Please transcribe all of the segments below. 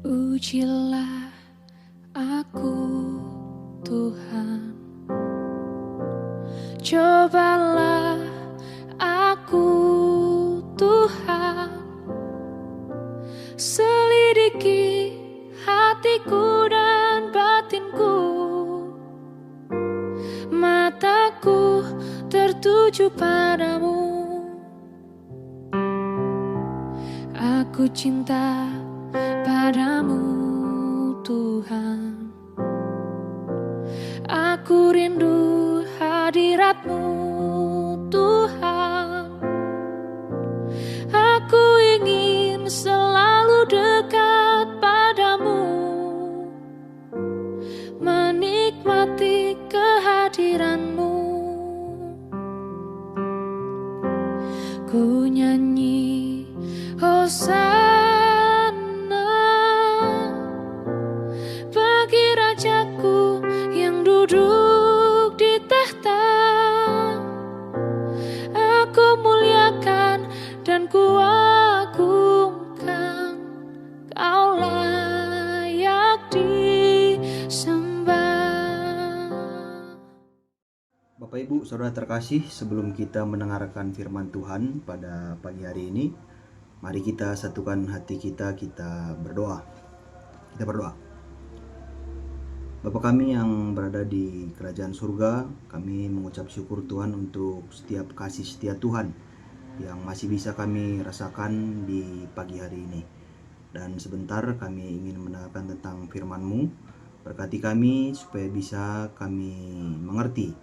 Ujilah aku, Tuhan. Cobalah aku, Tuhan. Selidiki hatiku dan batinku. Mataku tertuju padamu. Aku cinta padamu, Tuhan. Aku rindu hadirat-Mu, Tuhan. Aku ingin selalu dekat padamu, menikmati kehadiran-Mu. Ku nyanyi Hosana bagi Rajaku yang duduk di tahta. Aku muliakan dan ku agungkan, Kau layak disembah. Bapak Ibu Saudara terkasih, sebelum kita mendengarkan firman Tuhan pada pagi hari ini, mari kita satukan hati kita berdoa. Kita berdoa. Bapa kami yang berada di kerajaan surga, kami mengucap syukur Tuhan untuk setiap kasih setia Tuhan yang masih bisa kami rasakan di pagi hari ini. Dan sebentar kami ingin mendengarkan tentang firman-Mu. Berkati kami supaya bisa kami mengerti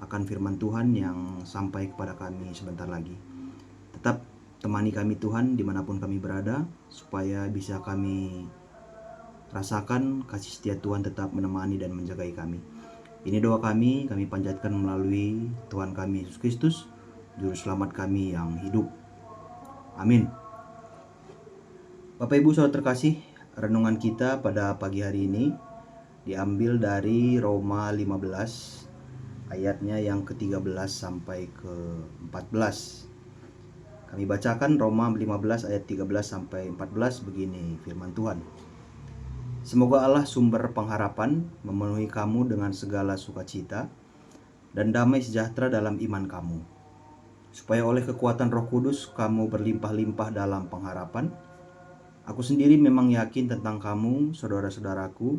akan firman Tuhan yang sampai kepada kami sebentar lagi. Tetap temani kami Tuhan dimanapun kami berada, supaya bisa kami rasakan kasih setia Tuhan tetap menemani dan menjagai kami. Ini doa kami panjatkan melalui Tuhan kami Yesus Kristus, Juru Selamat kami yang hidup. Amin. Bapak Ibu Saudara terkasih, renungan kita pada pagi hari ini diambil dari Roma 15 ayatnya yang ke-13 sampai ke-14. Kami bacakan Roma 15 ayat 13 sampai 14 begini firman Tuhan. Semoga Allah sumber pengharapan memenuhi kamu dengan segala sukacita dan damai sejahtera dalam iman kamu, supaya oleh kekuatan Roh Kudus kamu berlimpah-limpah dalam pengharapan. Aku sendiri memang yakin tentang kamu, saudara-saudaraku,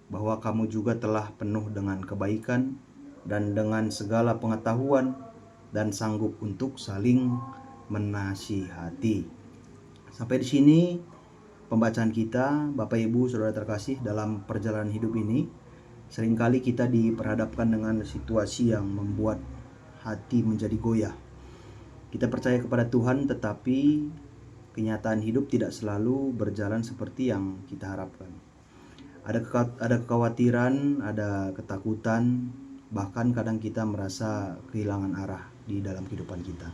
bahwa kamu juga telah penuh dengan kebaikan dan dengan segala pengetahuan dan sanggup untuk saling menasihati. Sampai di sini pembacaan kita, Bapak Ibu Saudara terkasih. Dalam perjalanan hidup ini seringkali kita diperhadapkan dengan situasi yang membuat hati menjadi goyah. Kita percaya kepada Tuhan, tetapi kenyataan hidup tidak selalu berjalan seperti yang kita harapkan. Ada kekhawatiran, ada ketakutan, bahkan kadang kita merasa kehilangan arah di dalam kehidupan kita.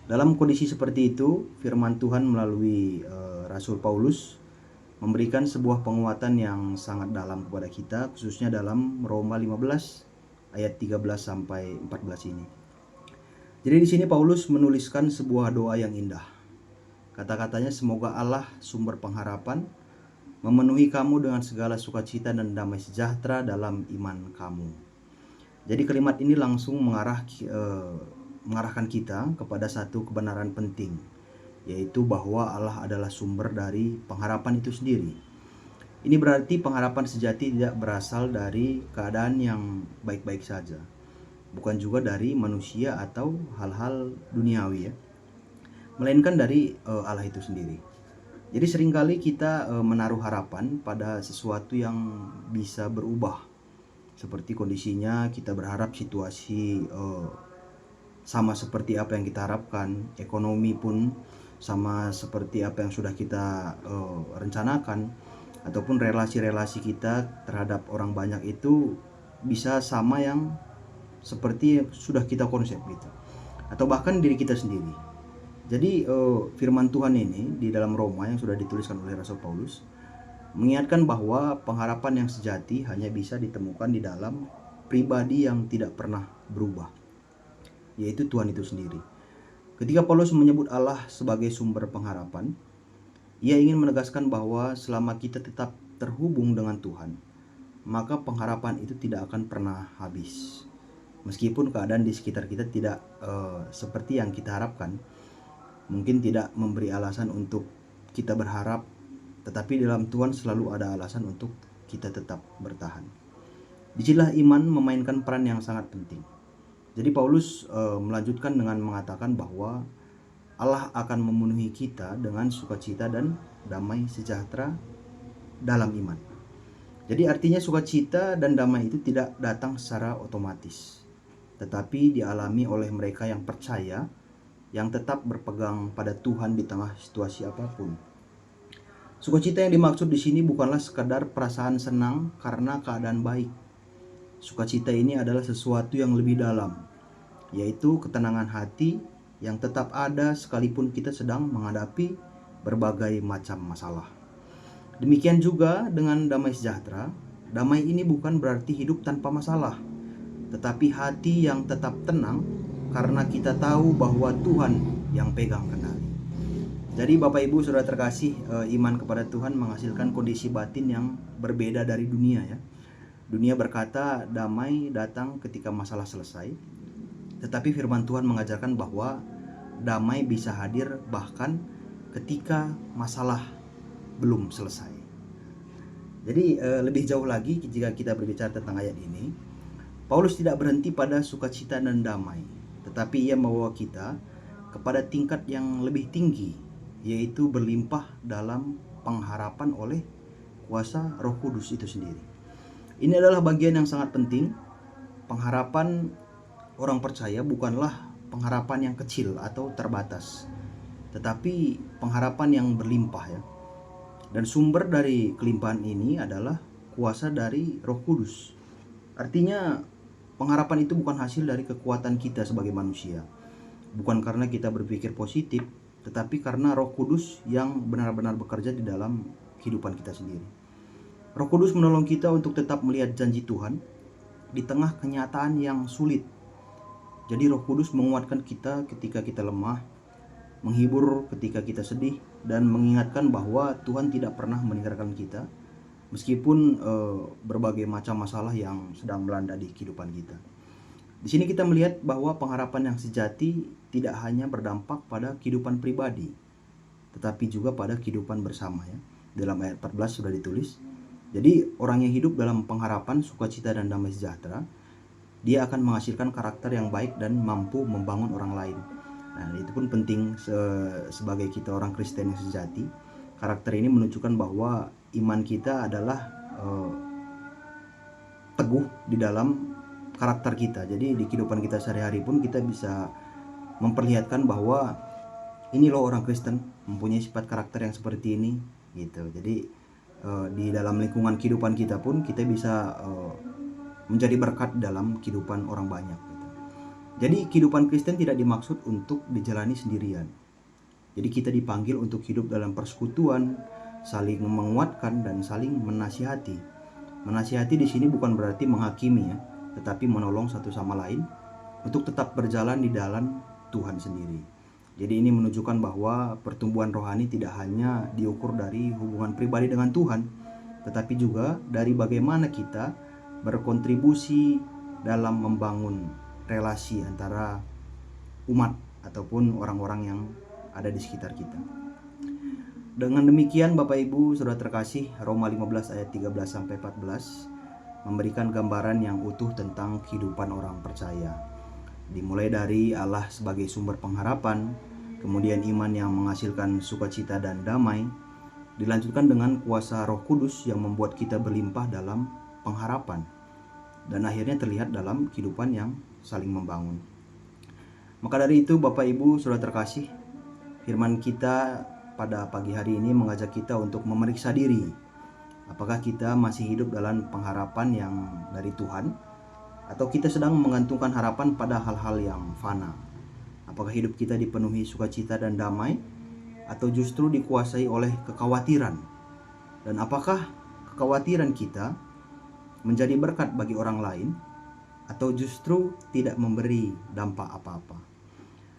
Dalam kondisi seperti itu, firman Tuhan melalui Rasul Paulus memberikan sebuah penguatan yang sangat dalam kepada kita, khususnya dalam Roma 15 ayat 13 sampai 14 ini. Jadi di sini Paulus menuliskan sebuah doa yang indah. Kata-katanya, semoga Allah sumber pengharapan memenuhi kamu dengan segala sukacita dan damai sejahtera dalam iman kamu. Jadi kalimat ini langsung mengarahkan kita kepada satu kebenaran penting, yaitu bahwa Allah adalah sumber dari pengharapan itu sendiri. Ini berarti pengharapan sejati tidak berasal dari keadaan yang baik-baik saja, bukan juga dari manusia atau hal-hal duniawi ya, melainkan dari Allah itu sendiri. Jadi seringkali kita menaruh harapan pada sesuatu yang bisa berubah. Seperti kondisinya kita berharap situasi sama seperti apa yang kita harapkan, ekonomi pun sama seperti apa yang sudah kita rencanakan, ataupun relasi-relasi kita terhadap orang banyak itu bisa sama yang seperti sudah kita konsep gitu, atau bahkan diri kita sendiri. Jadi firman Tuhan ini di dalam Roma yang sudah dituliskan oleh Rasul Paulus mengingatkan bahwa pengharapan yang sejati hanya bisa ditemukan di dalam pribadi yang tidak pernah berubah, yaitu Tuhan itu sendiri. Ketika Paulus menyebut Allah sebagai sumber pengharapan, Ia ingin menegaskan bahwa selama kita tetap terhubung dengan Tuhan, maka pengharapan itu tidak akan pernah habis. Meskipun keadaan di sekitar kita tidak seperti yang kita harapkan, mungkin tidak memberi alasan untuk kita berharap, tetapi dalam Tuhan selalu ada alasan untuk kita tetap bertahan. Disinilah iman memainkan peran yang sangat penting. Jadi Paulus melanjutkan dengan mengatakan bahwa Allah akan memenuhi kita dengan sukacita dan damai sejahtera dalam iman. Jadi artinya sukacita dan damai itu tidak datang secara otomatis, tetapi dialami oleh mereka yang percaya, yang tetap berpegang pada Tuhan di tengah situasi apapun. Sukacita yang dimaksud di sini bukanlah sekadar perasaan senang karena keadaan baik. Sukacita ini adalah sesuatu yang lebih dalam, yaitu ketenangan hati yang tetap ada sekalipun kita sedang menghadapi berbagai macam masalah. Demikian juga dengan damai sejahtera. Damai ini bukan berarti hidup tanpa masalah, tetapi hati yang tetap tenang karena kita tahu bahwa Tuhan yang pegang kendali. Jadi Bapak Ibu Saudara terkasih, iman kepada Tuhan menghasilkan kondisi batin yang berbeda dari dunia ya. Dunia berkata damai datang ketika masalah selesai, tetapi firman Tuhan mengajarkan bahwa damai bisa hadir bahkan ketika masalah belum selesai. Jadi lebih jauh lagi jika kita berbicara tentang ayat ini, Paulus tidak berhenti pada sukacita dan damai, tetapi ia membawa kita kepada tingkat yang lebih tinggi, yaitu berlimpah dalam pengharapan oleh kuasa Roh Kudus itu sendiri. Ini adalah bagian yang sangat penting. Pengharapan orang percaya bukanlah pengharapan yang kecil atau terbatas, tetapi pengharapan yang berlimpah ya. Dan sumber dari kelimpahan ini adalah kuasa dari Roh Kudus. Artinya pengharapan itu bukan hasil dari kekuatan kita sebagai manusia, bukan karena kita berpikir positif, tetapi karena Roh Kudus yang benar-benar bekerja di dalam kehidupan kita sendiri. Roh Kudus menolong kita untuk tetap melihat janji Tuhan di tengah kenyataan yang sulit. Jadi Roh Kudus menguatkan kita ketika kita lemah, menghibur ketika kita sedih, dan mengingatkan bahwa Tuhan tidak pernah meninggalkan kita meskipun berbagai macam masalah yang sedang melanda di kehidupan kita. Di sini kita melihat bahwa pengharapan yang sejati tidak hanya berdampak pada kehidupan pribadi, tetapi juga pada kehidupan bersama ya. Dalam ayat 14 sudah ditulis. Jadi orang yang hidup dalam pengharapan, sukacita dan damai sejahtera, dia akan menghasilkan karakter yang baik dan mampu membangun orang lain. Nah, itu pun penting sebagai kita orang Kristen yang sejati. Karakter ini menunjukkan bahwa iman kita adalah teguh di dalam karakter kita. Jadi di kehidupan kita sehari-hari pun kita bisa memperlihatkan bahwa ini loh orang Kristen mempunyai sifat karakter yang seperti ini gitu. Jadi di dalam lingkungan kehidupan kita pun kita bisa menjadi berkat dalam kehidupan orang banyak gitu. Jadi kehidupan Kristen tidak dimaksud untuk dijalani sendirian. Jadi kita dipanggil untuk hidup dalam persekutuan, saling menguatkan dan saling menasihati. Menasihati di sini bukan berarti menghakimi ya, tetapi menolong satu sama lain untuk tetap berjalan di dalam Tuhan sendiri. Jadi ini menunjukkan bahwa pertumbuhan rohani tidak hanya diukur dari hubungan pribadi dengan Tuhan, tetapi juga dari bagaimana kita berkontribusi dalam membangun relasi antara umat ataupun orang-orang yang ada di sekitar kita. Dengan demikian Bapak Ibu Saudara terkasih, Roma 15 ayat 13 sampai 14 memberikan gambaran yang utuh tentang kehidupan orang percaya. Dimulai dari Allah sebagai sumber pengharapan, kemudian iman yang menghasilkan sukacita dan damai, dilanjutkan dengan kuasa Roh Kudus yang membuat kita berlimpah dalam pengharapan, dan akhirnya terlihat dalam kehidupan yang saling membangun. Maka dari itu Bapak Ibu Saudara terkasih, firman kita pada pagi hari ini mengajak kita untuk memeriksa diri. Apakah kita masih hidup dalam pengharapan yang dari Tuhan, atau kita sedang menggantungkan harapan pada hal-hal yang fana? Apakah hidup kita dipenuhi sukacita dan damai, atau justru dikuasai oleh kekhawatiran? Dan apakah kekhawatiran kita menjadi berkat bagi orang lain, atau justru tidak memberi dampak apa-apa?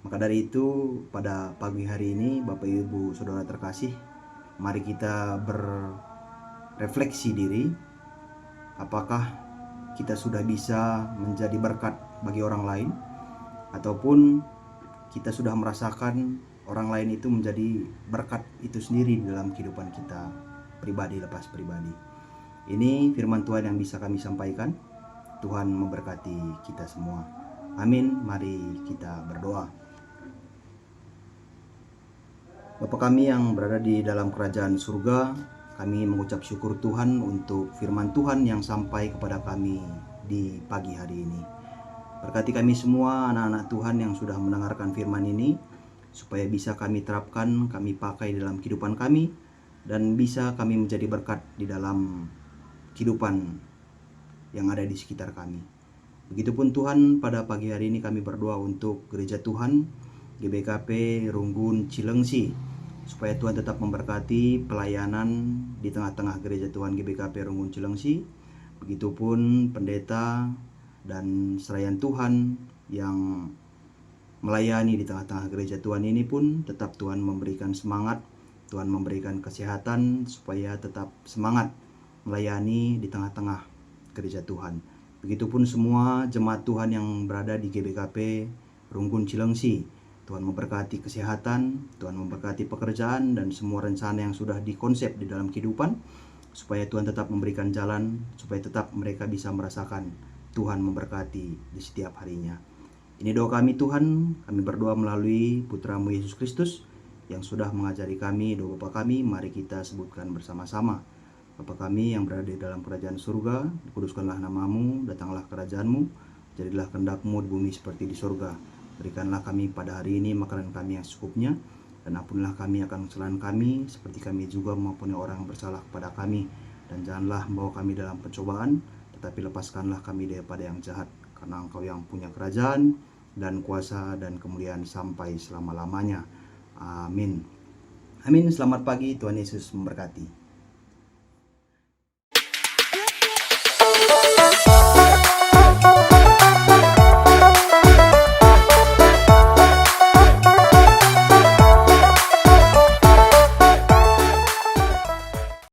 Maka dari itu pada pagi hari ini Bapak Ibu Saudara terkasih, Mari kita berefleksi diri, apakah kita sudah bisa menjadi berkat bagi orang lain, ataupun kita sudah merasakan orang lain itu menjadi berkat itu sendiri dalam kehidupan kita pribadi lepas pribadi. Ini firman Tuhan yang bisa kami sampaikan. Tuhan memberkati kita semua. Amin. Mari kita berdoa. Bapa kami yang berada di dalam kerajaan surga, kami mengucap syukur Tuhan untuk firman Tuhan yang sampai kepada kami di pagi hari ini. Berkati kami semua anak-anak Tuhan yang sudah mendengarkan firman ini, supaya bisa kami terapkan, kami pakai dalam kehidupan kami, dan bisa kami menjadi berkat di dalam kehidupan yang ada di sekitar kami. Begitupun Tuhan, pada pagi hari ini kami berdoa untuk gereja Tuhan GBKP Runggun Cilengsi, supaya Tuhan tetap memberkati pelayanan di tengah-tengah gereja Tuhan GBKP Runggun Cilengsi. Begitupun pendeta dan serayan Tuhan yang melayani di tengah-tengah gereja Tuhan ini pun tetap Tuhan memberikan semangat, Tuhan memberikan kesehatan supaya tetap semangat melayani di tengah-tengah gereja Tuhan. Begitupun semua jemaat Tuhan yang berada di GBKP Runggun Cilengsi. Tuhan memberkati kesehatan, Tuhan memberkati pekerjaan, dan semua rencana yang sudah dikonsep di dalam kehidupan, supaya Tuhan tetap memberikan jalan, supaya tetap mereka bisa merasakan Tuhan memberkati di setiap harinya. Ini doa kami Tuhan, kami berdoa melalui Putra-Mu Yesus Kristus yang sudah mengajari kami doa Bapa kami. Mari kita sebutkan bersama-sama. Bapa kami yang berada di dalam kerajaan surga, dikuduskanlah nama-Mu, datanglah kerajaan-Mu, jadilah kehendak-Mu di bumi seperti di surga. Berikanlah kami pada hari ini makanan kami yang secukupnya, dan ampunilah kami akan kesalahan kami, seperti kami juga mengampuni orang yang bersalah kepada kami. Dan janganlah membawa kami dalam pencobaan, tetapi lepaskanlah kami daripada yang jahat, karena Engkau yang punya kerajaan, dan kuasa, dan kemuliaan sampai selama-lamanya. Amin. Amin. Selamat pagi, Tuhan Yesus memberkati.